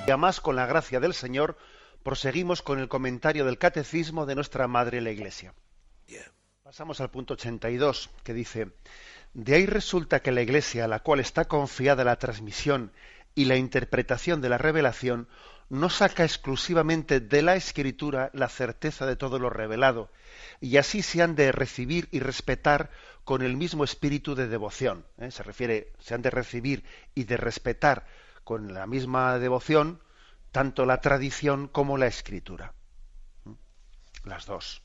Y además, con la gracia del Señor, proseguimos con el comentario del Catecismo de nuestra Madre la Iglesia. Pasamos al punto 82, que dice: de ahí resulta que la Iglesia, a la cual está confiada la transmisión y la interpretación de la revelación, no saca exclusivamente de la Escritura la certeza de todo lo revelado, y así se han de recibir y respetar con el mismo espíritu de devoción. Se han de recibir y de respetar con la misma devoción tanto la tradición como la Escritura. Las dos.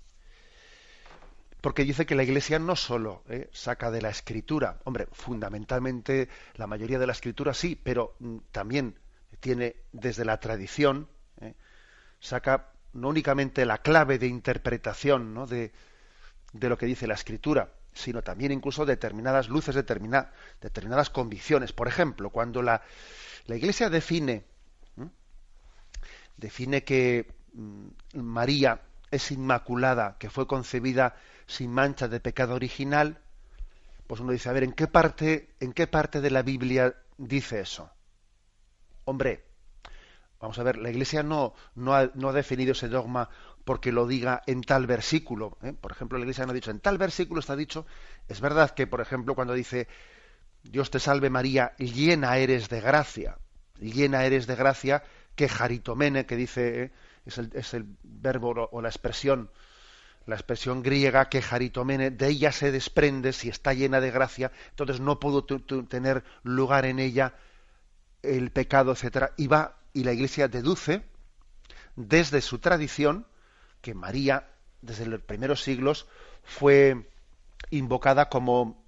Porque dice que la Iglesia no solo saca de la Escritura, hombre, fundamentalmente la mayoría de la Escritura sí, pero también tiene desde la tradición, saca no únicamente la clave de interpretación, ¿no?, de lo que dice la Escritura, sino también incluso determinadas luces, determinadas convicciones. Por ejemplo, cuando la Iglesia define que María es inmaculada, que fue concebida sin mancha de pecado original, pues uno dice, a ver, ¿en qué parte de la Biblia dice eso? Hombre, vamos a ver, la Iglesia no ha definido ese dogma porque lo diga en tal versículo. Por ejemplo, la Iglesia no ha dicho, en tal versículo está dicho. Es verdad que, por ejemplo, cuando dice, Dios te salve María, llena eres de gracia, que jaritomene, que dice, es el verbo o la expresión griega, que jaritomene, de ella se desprende, si está llena de gracia, entonces no pudo tener lugar en ella el pecado, etcétera. Y la Iglesia deduce desde su tradición que María, desde los primeros siglos, fue invocada como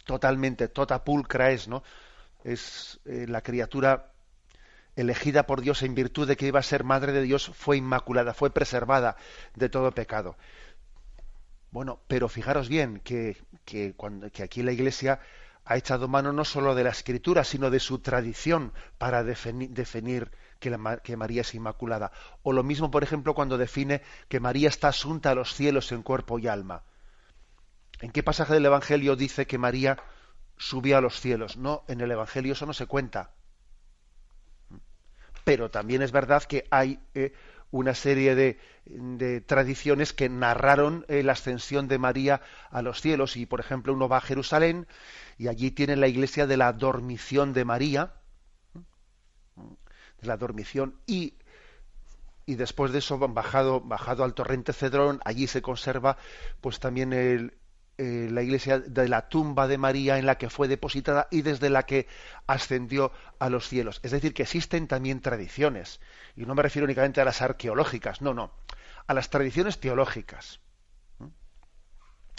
totalmente, tota pulcra es, ¿no? Es la criatura elegida por Dios en virtud de que iba a ser madre de Dios, fue inmaculada, fue preservada de todo pecado. Bueno, pero fijaros bien que aquí la Iglesia ha echado mano no solo de la Escritura, sino de su tradición para definir que María es inmaculada. O lo mismo, por ejemplo, cuando define que María está asunta a los cielos en cuerpo y alma. ¿En qué pasaje del Evangelio dice que María subió a los cielos? No, en el Evangelio eso no se cuenta. Pero también es verdad que hay una serie de tradiciones que narraron la ascensión de María a los cielos. Y, por ejemplo, uno va a Jerusalén y allí tiene la iglesia de la dormición de María, de la dormición, y después de eso, bajado al torrente Cedrón, allí se conserva pues también la iglesia de la tumba de María en la que fue depositada y desde la que ascendió a los cielos. Es decir, que existen también tradiciones, y no me refiero únicamente a las arqueológicas, no, a las tradiciones teológicas,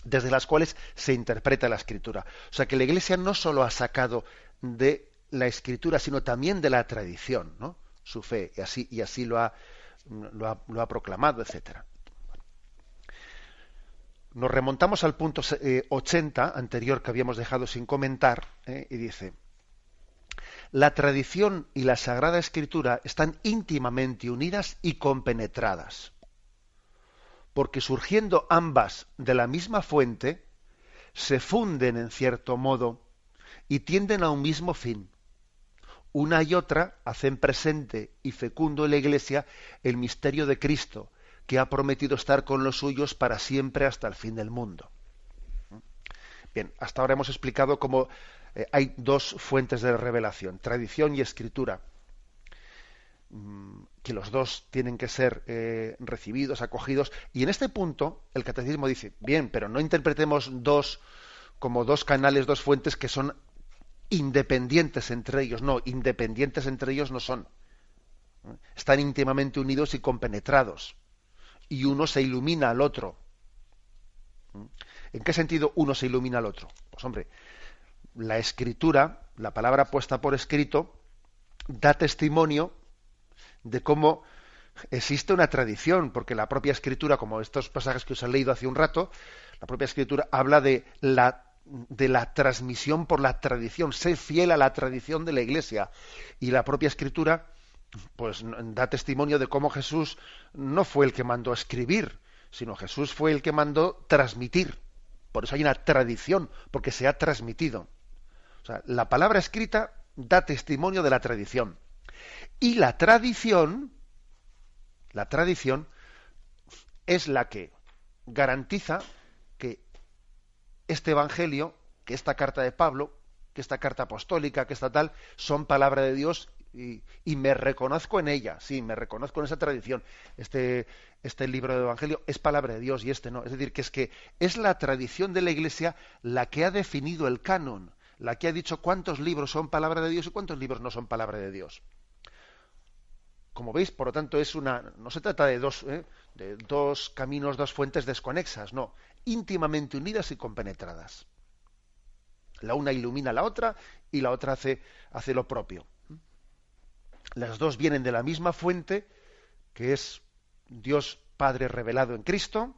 desde las cuales se interpreta la Escritura. O sea que la Iglesia no solo ha sacado de la Escritura, sino también de la tradición, ¿no?, su fe, y así lo ha proclamado, etcétera. Nos remontamos al punto 80 anterior que habíamos dejado sin comentar, y dice: la tradición y la Sagrada Escritura están íntimamente unidas y compenetradas, porque surgiendo ambas de la misma fuente, se funden en cierto modo y tienden a un mismo fin. Una y otra hacen presente y fecundo en la Iglesia el misterio de Cristo, que ha prometido estar con los suyos para siempre hasta el fin del mundo. Bien, hasta ahora hemos explicado cómo hay dos fuentes de revelación, tradición y escritura, que los dos tienen que ser recibidos, acogidos, y en este punto el catecismo dice, bien, pero no interpretemos como dos canales, dos fuentes que son independientes entre ellos. No, independientes entre ellos no son. Están íntimamente unidos y compenetrados. Y uno se ilumina al otro. ¿En qué sentido uno se ilumina al otro? Pues hombre, la Escritura, la palabra puesta por escrito, da testimonio de cómo existe una tradición, porque la propia Escritura, como estos pasajes que os he leído hace un rato, la propia Escritura habla de la transmisión por la tradición, sé fiel a la tradición de la Iglesia. Y la propia Escritura pues da testimonio de cómo Jesús no fue el que mandó escribir, sino Jesús fue el que mandó transmitir. Por eso hay una tradición, porque se ha transmitido. O sea, la palabra escrita da testimonio de la tradición. Y la tradición es la que garantiza que este Evangelio, que esta carta de Pablo, que esta carta apostólica, que esta tal, son palabra de Dios y me reconozco en ella, sí, me reconozco en esa tradición. Este libro de Evangelio es palabra de Dios y este no. Es decir, que es la tradición de la Iglesia la que ha definido el canon, la que ha dicho cuántos libros son palabra de Dios y cuántos libros no son palabra de Dios. Como veis, por lo tanto, no se trata de dos caminos, dos fuentes desconexas, no, íntimamente unidas y compenetradas. La una ilumina a la otra y la otra hace lo propio. Las dos vienen de la misma fuente, que es Dios Padre revelado en Cristo,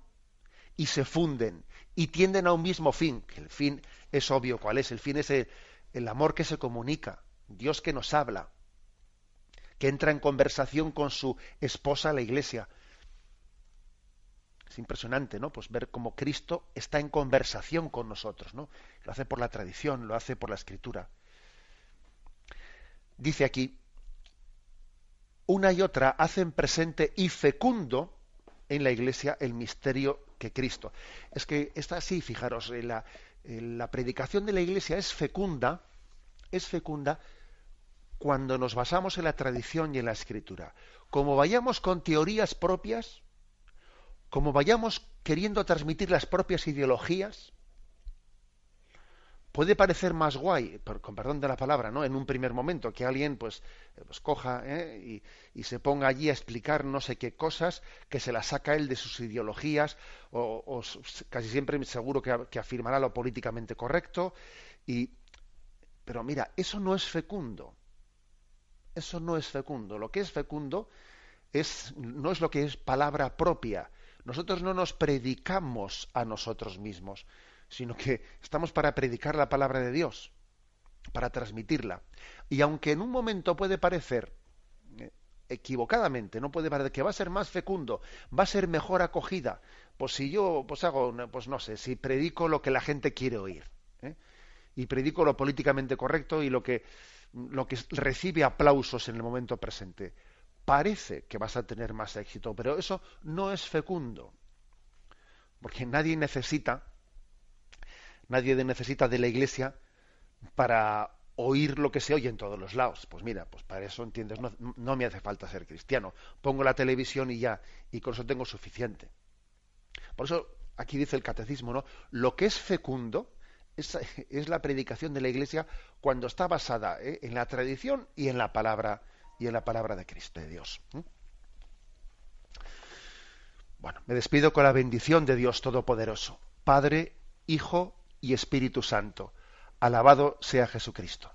y se funden y tienden a un mismo fin, que el fin es obvio cuál es. El fin es el amor que se comunica, Dios que nos habla, que entra en conversación con su esposa, la Iglesia. Es impresionante, ¿no? Pues ver cómo Cristo está en conversación con nosotros, ¿no? Lo hace por la tradición, lo hace por la Escritura. Dice aquí, una y otra hacen presente y fecundo en la Iglesia el misterio que Cristo. Es que está así, fijaros, la predicación de la Iglesia es fecunda cuando nos basamos en la tradición y en la Escritura. Como vayamos con teorías propias, como vayamos queriendo transmitir las propias ideologías, puede parecer más guay, con perdón de la palabra, ¿no? En un primer momento, que alguien pues coja y se ponga allí a explicar no sé qué cosas, que se las saca él de sus ideologías, o casi siempre seguro que afirmará lo políticamente correcto. Pero mira, eso no es fecundo. Eso no es fecundo. Lo que es fecundo no es lo que es palabra propia. Nosotros no nos predicamos a nosotros mismos, sino que estamos para predicar la palabra de Dios, para transmitirla. Y aunque en un momento puede parecer, equivocadamente, no puede parecer que va a ser más fecundo, va a ser mejor acogida, pues si yo no sé, si predico lo que la gente quiere oír, y predico lo políticamente correcto y lo que recibe aplausos en el momento presente, parece que vas a tener más éxito, pero eso no es fecundo, porque nadie necesita de la Iglesia para oír lo que se oye en todos los lados. Pues mira, pues para eso, entiendes, no me hace falta ser cristiano. Pongo la televisión y ya, y con eso tengo suficiente. Por eso aquí dice el catecismo, ¿no? Lo que es fecundo es la predicación de la Iglesia cuando está basada en la tradición y en la palabra de Cristo, de Dios. Bueno, me despido con la bendición de Dios Todopoderoso, Padre, Hijo y Espíritu Santo. Alabado sea Jesucristo.